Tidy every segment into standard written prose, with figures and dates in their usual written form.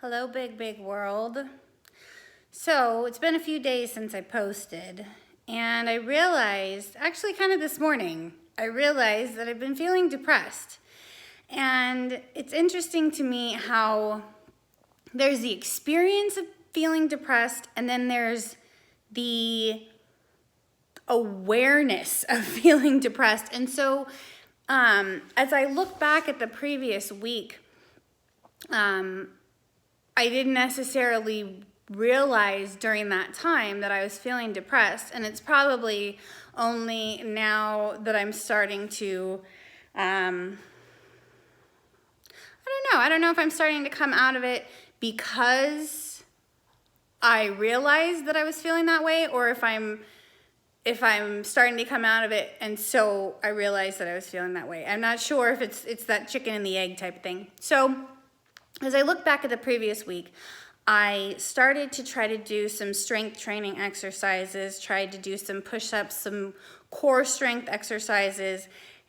Hello, big world. So it's been a few days since I posted, and I realized, actually kind of this morning, I realized that I've been feeling depressed. And it's interesting to me how there's the experience of feeling depressed, and then there's the awareness of feeling depressed. And so as I look back at the previous week, I didn't necessarily realize during that time that I was feeling depressed, and it's probably only now that I'm starting to, I don't know if I'm starting to come out of it because I realized that I was feeling that way, or if I'm starting to come out of it and so I realized that I was feeling that way. I'm not sure if it's that chicken and the egg type of thing. So as I look back at the previous week, I started to try to do some strength training exercises, tried to do some push-ups, some core strength exercises,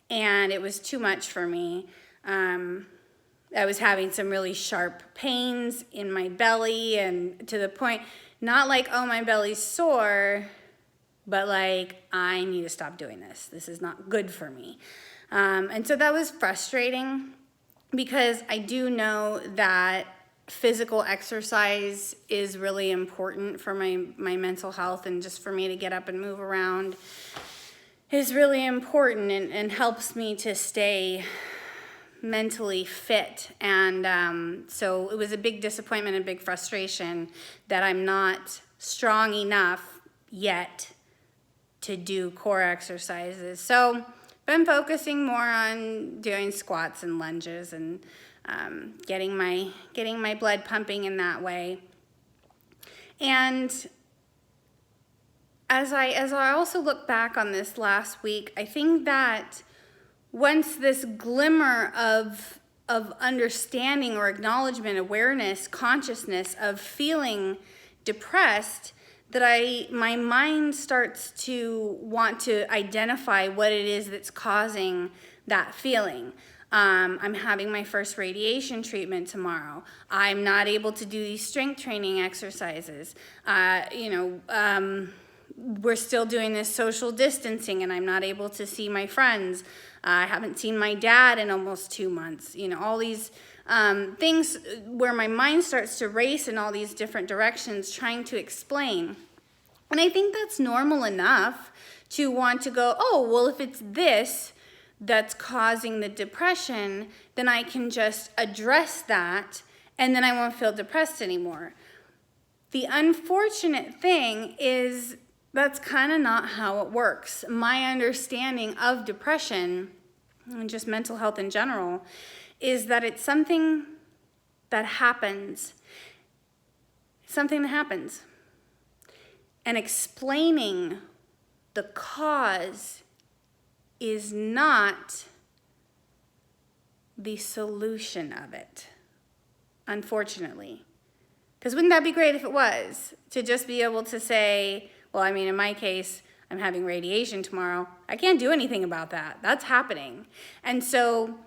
and it was too much for me. I was having some really sharp pains in my belly, and to the point, not like, oh, my belly's sore, but like, I need to stop doing this. This is not good for me. And so that was frustrating because I do know that physical exercise is really important for my mental health, and just for me to get up and move around is really important and helps me to stay mentally fit. And so it was a big disappointment and big frustration that I'm not strong enough yet to do core exercises. So been focusing more on doing squats and lunges and getting my blood pumping in that way. And as I also look back on this last week, I think that once this glimmer of understanding or acknowledgement, awareness, consciousness of feeling depressed, that my mind starts to want to identify what it is that's causing that feeling. I'm having my first radiation treatment tomorrow. I'm not able to do these strength training exercises. We're still doing this social distancing, and I'm not able to see my friends. I haven't seen my dad in almost 2 months. All these things where my mind starts to race in all these different directions trying to explain. And I think that's normal enough to want to go, oh, well, if it's this that's causing the depression, then I can just address that and then I won't feel depressed anymore. The unfortunate thing is that's kind of not how it works. My understanding of depression and just mental health in general is that it's something that happens. Something that happens. And explaining the cause is not the solution of it, unfortunately. Because wouldn't that be great if it was? To just be able to say, well, I mean, in my case, I'm having radiation tomorrow. I can't do anything about that. That's happening. And so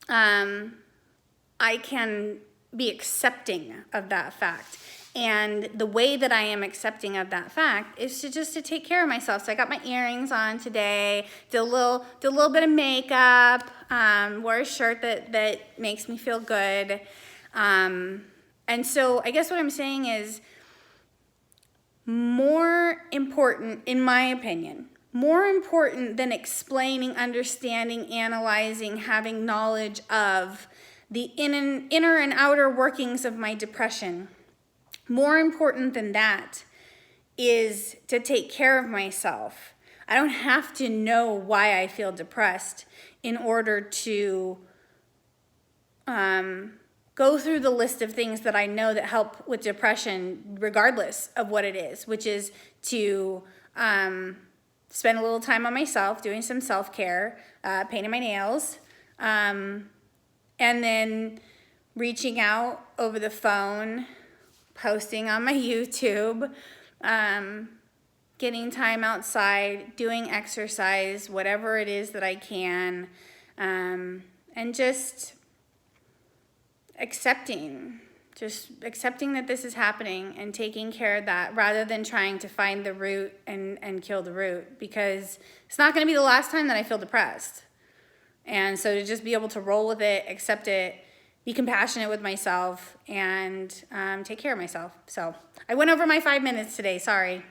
I can be accepting of that fact. And the way that I am accepting of that fact is to take care of myself. So I got my earrings on today, did a little bit of makeup, wore a shirt that makes me feel good. And so I guess what I'm saying is more important, in my opinion, more important than explaining, understanding, analyzing, having knowledge of the inner and outer workings of my depression. More important than that is to take care of myself. I don't have to know why I feel depressed in order to go through the list of things that I know that help with depression, regardless of what it is, which is to spend a little time on myself, doing some self-care, painting my nails, and then reaching out over the phone, posting on my YouTube, getting time outside, doing exercise, whatever it is that I can, and just accepting Just accepting that this is happening and taking care of that rather than trying to find the root and kill the root, because it's not going to be the last time that I feel depressed. And so to just be able to roll with it, accept it, be compassionate with myself, and take care of myself. So I went over my 5 minutes today. Sorry.